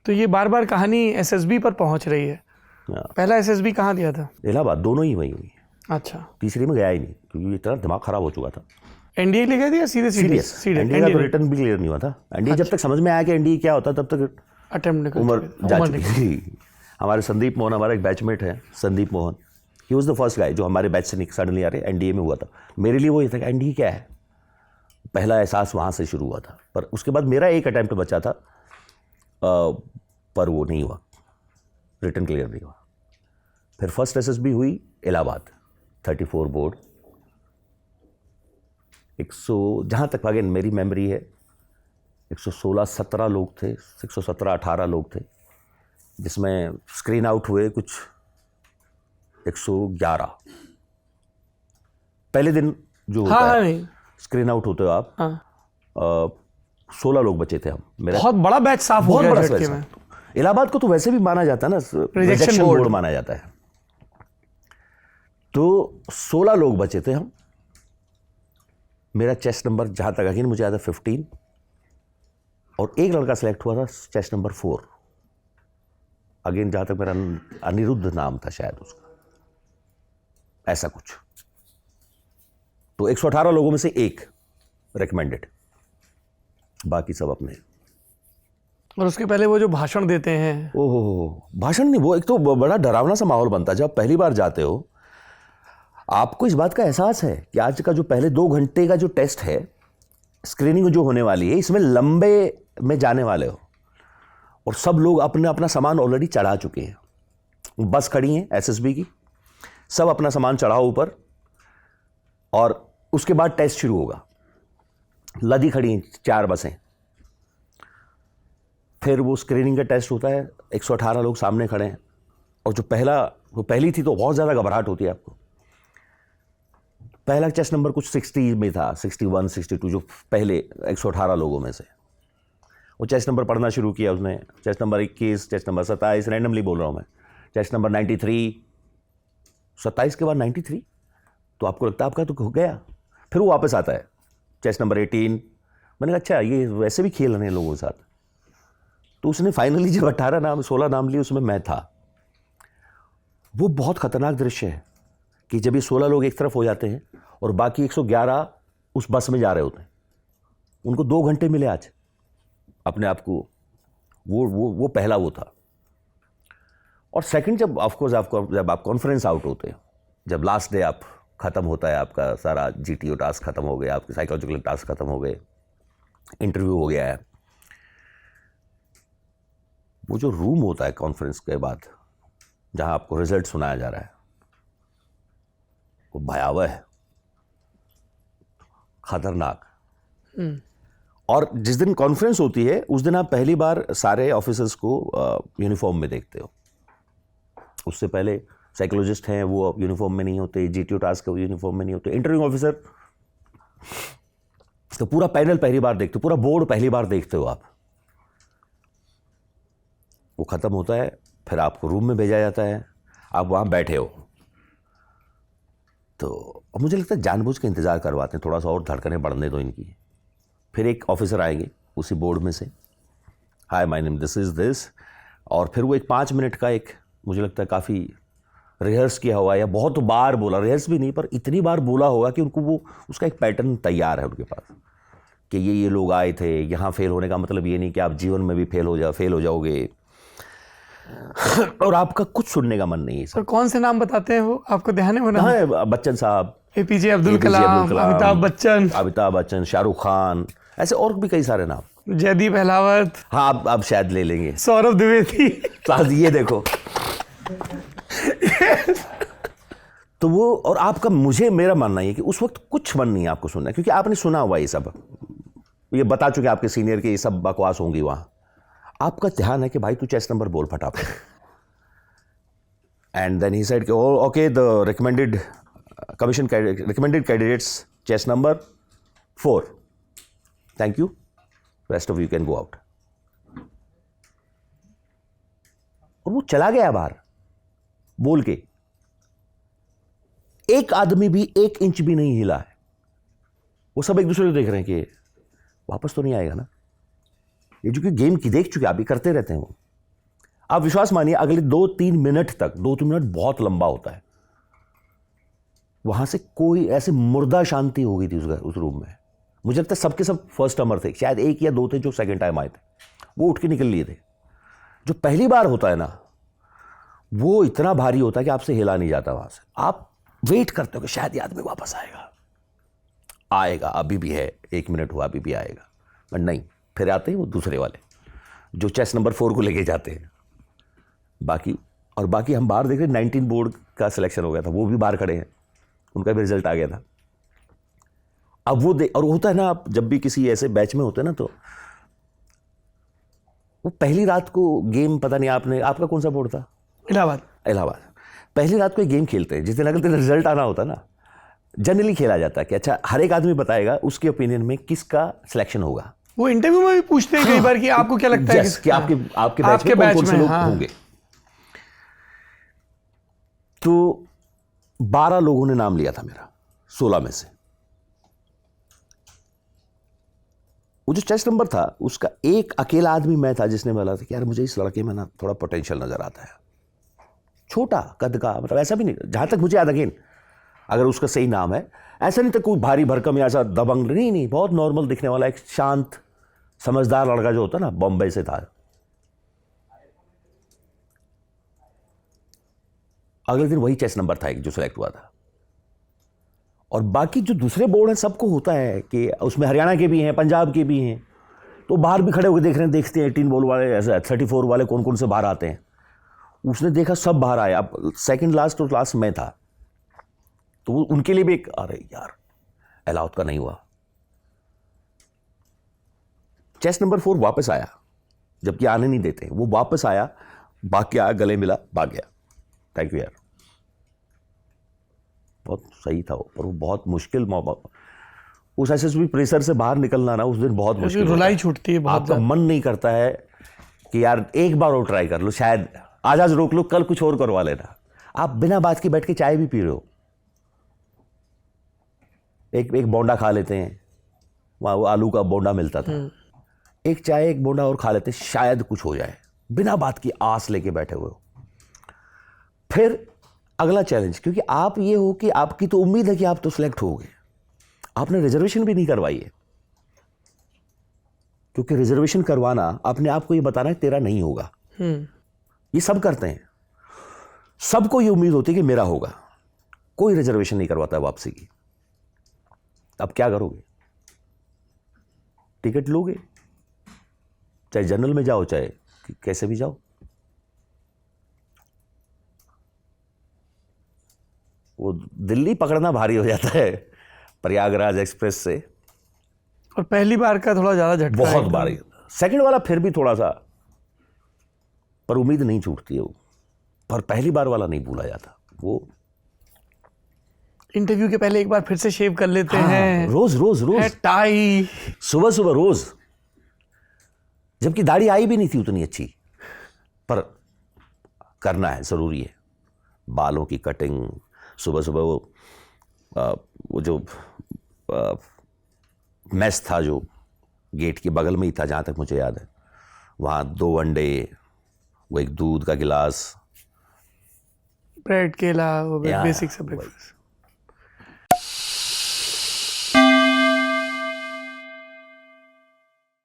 तो ये बार बार कहानी एसएसबी पर पहुंच रही है। पहला एसएसबी कहाँ दिया था? इलाहाबाद, दोनों ही वही हुई। अच्छा, तीसरी में गया ही नहीं क्योंकि इतना दिमाग खराब हो चुका था। एनडीए ले गए थे या सीधे सीडीएस? एनडीए का तो रिटर्न भी क्लियर नहीं हुआ था। एनडीए जब तक समझ में आया कि एनडीए क्या होता तब तक अटेम्प्ट उम्र जा चुकी थी। हमारे संदीप मोहन, हमारा एक बैचमेट है Sandeep Mohan, he was the first guy जो हमारे बैच से सडनली आ रहे एनडीए में हुआ था। मेरे लिए वो ये था कि एनडीए क्या है, पहला एहसास वहाँ से शुरू हुआ था। पर उसके बाद मेरा एक अटैम्प्ट बचा था, पर वो नहीं हुआ, रिटर्न क्लियर नहीं हुआ। फिर फर्स्ट एसएसबी हुई इलाहाबाद, 34 बोर्ड, 100 जहाँ तक अगेन मेरी मेमोरी है 116-17 लोग थे, 117-18 लोग थे, जिसमें स्क्रीन आउट हुए कुछ 111। पहले दिन जो होता है स्क्रीन आउट होते हो आप, 16 लोग बचे थे हम। मेरा बहुत बड़ा बैच साफ हो गया झटके में। इलाहाबाद को तो वैसे भी माना जाता है ना, रिजेक्शन बोर्ड माना जाता है। तो 16 लोग बचे थे हम। मेरा चेस्ट नंबर जहां तक अगेन मुझे याद है 15, और एक लड़का सेलेक्ट हुआ था चेस्ट नंबर 4, अगेन जहां तक मेरा अनिरुद्ध नाम था शायद उसका, ऐसा कुछ। तो 118 लोगों में से एक रिकमेंडेड, बाकी सब अपने। और उसके पहले वो जो भाषण देते हैं, ओहो, भाषण नहीं, वो एक तो बड़ा डरावना सा माहौल बनता है जब पहली बार जाते हो। आपको इस बात का एहसास है कि आज का जो पहले 2 घंटे का जो टेस्ट है, स्क्रीनिंग जो होने वाली है, इसमें लंबे में जाने वाले हो, और सब लोग अपने अपना सामान ऑलरेडी चढ़ा चुके हैं। बस खड़ी है एसएसबी की, सब अपना सामान चढ़ाओ ऊपर, और उसके बाद टेस्ट शुरू होगा। लदी खड़ी हैं 4 बसें, फिर वो स्क्रीनिंग का टेस्ट होता है। 118 लोग सामने खड़े हैं, और जो पहली थी तो बहुत ज़्यादा घबराहट होती है आपको। पहला चेस्ट नंबर कुछ 60 में था, 61, 62, जो पहले 118 लोगों में से। वो चेस्ट नंबर पढ़ना शुरू किया उसने, chest number 21, chest number 27, randomly बोल रहा हूँ मैं, चेस्ट नंबर 93, 27 के बाद 93, तो आपको लगता है आपका तो हो गया। फिर वो वापस आता है चेस्ट नंबर 18। मैंने कहा अच्छा ये वैसे भी खेल रहे हैं लोगों के साथ। तो उसने फाइनली जब 16 नाम लिए, उसमें मैं था। वो बहुत खतरनाक दृश्य है कि जब ये 16 लोग एक तरफ हो जाते हैं और बाकी 111 उस बस में जा रहे होते हैं। उनको 2 घंटे मिले आज अपने आप को, वो पहला वो था। और सेकंड, जब ऑफकोर्स जब आप कॉन्फ्रेंस आउट होते हैं, जब लास्ट डे आप ख़त्म होता है, आपका सारा जीटीओ टास्क ख़त्म हो गया, आपके साइकोलॉजिकल टास्क ख़त्म हो गए, इंटरव्यू हो गया है, वो जो रूम होता है कॉन्फ्रेंस के बाद जहां आपको रिजल्ट सुनाया जा रहा है, वो भयावह है, खतरनाक। और जिस दिन कॉन्फ्रेंस होती है उस दिन आप पहली बार सारे ऑफिसर्स को यूनिफॉर्म में देखते हो। उससे पहले साइकोलॉजिस्ट हैं, वो यूनिफॉर्म में नहीं होते, जीटीओ टास्क वो यूनिफॉर्म में नहीं होते, इंटरव्यू ऑफिसर, तो पूरा पैनल पहली बार देखते हो, पूरा बोर्ड पहली बार देखते हो आप। वो खत्म होता है, फिर आपको रूम में भेजा जाता है, आप वहां बैठे हो। तो मुझे लगता है जानबूझ के इंतजार करवाते हैं, थोड़ा सा और धड़कनें बढ़ने दो इनकी। फिर एक ऑफिसर आएंगे उसी बोर्ड में से, hi my name this is this, और फिर वो एक 5 मिनट का एक, मुझे लगता है काफ़ी रिहर्स किया हुआ, या बहुत बार बोला, रिहर्स भी नहीं पर इतनी बार बोला होगा कि उनको वो उसका एक पैटर्न तैयार है उनके पास, कि ये लोग आए थे यहाँ। फेल होने का मतलब ये नहीं कि आप जीवन में भी फेल हो जाओगे और आपका कुछ सुनने का मन नहीं है। सर कौन से नाम बताते हैं वो, आपको ध्यान है? हाँ, बच्चन साहब, एपीजे अब्दुल कलाम, अमिताभ बच्चन, शाहरुख खान, ऐसे और भी कई सारे नाम, जयदीप अहलावत, हाँ आप शायद ले लेंगे, सौरभ द्विवेदी। ये देखो तो वो, और आपका, मेरा मानना है कि उस वक्त कुछ मन नहीं है आपको सुनना, क्योंकि आपने सुना हुआ ये सब, ये बता चुके आपके सीनियर के ये सब बकवास होंगी वहां। आपका ध्यान है कि भाई तू चेस्ट नंबर बोल फटाफट। And then he said okay the recommended candidates chest number 4, thank you, rest of you can go out. और वो चला गया बाहर बोल के, एक आदमी भी 1 इंच भी नहीं हिला है। वो सब एक दूसरे को देख रहे हैं कि वापस तो नहीं आएगा ना, ये जो कि गेम की देख चुके, आप भी करते रहते हैं वो, आप विश्वास मानिए अगले 2-3 मिनट तक, 2-3 मिनट बहुत लंबा होता है, वहां से कोई ऐसे मुर्दा शांति हो गई थी उस रूम में। मुझे लगता है सबके सब फर्स्ट टाइमर थे, शायद 1 या 2 थे जो सेकंड टाइम आए थे, वो उठ के निकल लिए थे। जो पहली बार होता है ना, वो इतना भारी होता है कि आपसे हिला नहीं जाता वहां से। आप वेट करते हो कि शायद ये आदमी वापस आएगा, अभी भी है, 1 मिनट हुआ, अभी भी आएगा, बट नहीं, फिर आते ही वो दूसरे वाले जो चेस नंबर 4 को लेके जाते हैं। बाकी हम बाहर देख रहे, 19 बोर्ड का सिलेक्शन हो गया था, वो भी बाहर खड़े हैं, उनका भी रिजल्ट आ गया था। अब वो और होता है ना, आप जब भी किसी ऐसे बैच में होते हैं ना, तो वो पहली रात को गेम, पता नहीं आपका कौन सा बोर्ड था? इलाहाबाद। पहली रात को एक गेम खेलते हैं, जिस दिन अगले दिन रिजल्ट आना होता है ना, जनरली खेला जाता है कि अच्छा हर एक आदमी बताएगा उसके ओपिनियन में किसका सिलेक्शन होगा। वो इंटरव्यू में भी पूछते हैं कई बार कि आपको क्या लगता है कि आपके बैच में कौन से लोग होंगे। तो 12 लोगों ने नाम लिया था मेरा 16 में से। वो जो चेस नंबर था उसका एक अकेला आदमी मैं था जिसने बोला था कि यार मुझे इस लड़के में ना थोड़ा पोटेंशियल नजर आता है, छोटा कद का, मतलब ऐसा भी नहीं, जहां तक मुझे याद, अगेन अगर उसका सही नाम है, ऐसा नहीं था कोई भारी भरकम या ऐसा दबंग, नहीं, बहुत नॉर्मल दिखने वाला एक शांत समझदार लड़का जो होता ना, बॉम्बे से था। अगले दिन वही चेस नंबर था एक जो सिलेक्ट हुआ था। और बाकी जो दूसरे बोर्ड हैं सबको होता है कि उसमें हरियाणा के भी हैं, पंजाब के भी हैं, तो बाहर भी खड़े होकर देखते हैं 18 बोल वाले, ऐसा 34 वाले कौन कौन से बाहर आते हैं। उसने देखा सब बाहर आए, अब सेकंड लास्ट और लास्ट मैं था, तो उनके लिए भी एक, अरे यार अलाउद का नहीं हुआ। चेस नंबर 4 वापस आया, जबकि आने नहीं देते, वो वापस आया, भाग के आया, गले मिला, भाग गया, थैंक यू यार। बहुत सही था वो, पर वो बहुत मुश्किल मौका, उस एसएसबी प्रेशर से बाहर निकलना ना उस दिन बहुत मुश्किल, रुलाई छूटती है बहुत। आपका मन नहीं करता है कि यार एक बार और ट्राई कर लो, शायद आज रोक लो, कल कुछ और करवा लेना। आप बिना बात के बैठ के चाय भी पी रहे हो, एक बोंडा खा लेते हैं, वहाँ वो आलू का बोंडा मिलता था, एक चाय एक बोंडा और खा लेते हैं, शायद कुछ हो जाए, बिना बात की आस लेके बैठे हुए हो। फिर अगला चैलेंज, क्योंकि आप ये हो कि आपकी तो उम्मीद है कि आप तो सिलेक्ट होगे, आपने रिजर्वेशन भी नहीं करवाई है, क्योंकि रिजर्वेशन करवाना अपने आप को ये बताना है तेरा नहीं होगा। ये सब करते हैं, सबको ये उम्मीद होती है कि मेरा होगा, कोई रिजर्वेशन नहीं करवाता वापसी की। अब क्या करोगे? टिकट लोगे, चाहे जनरल में जाओ चाहे कैसे भी जाओ। वो दिल्ली पकड़ना भारी हो जाता है प्रयागराज एक्सप्रेस से, और पहली बार का थोड़ा ज्यादा झटका, बहुत भारी। सेकंड वाला फिर भी थोड़ा सा, पर उम्मीद नहीं छूटती है वो, पर पहली बार वाला नहीं भूला जाता। वो इंटरव्यू के पहले एक बार फिर से शेव कर लेते हैं, रोज टाई, सुबह रोज, जबकि दाढ़ी आई भी नहीं थी उतनी अच्छी, पर करना है, जरूरी है। बालों की कटिंग, सुबह वो जो मेस था जो गेट के बगल में ही था, जहाँ तक मुझे याद है, वहाँ 2 अंडे, वो एक दूध का गिलास, ब्रेड, केला, वो बेसिक सा ब्रेकफास्ट।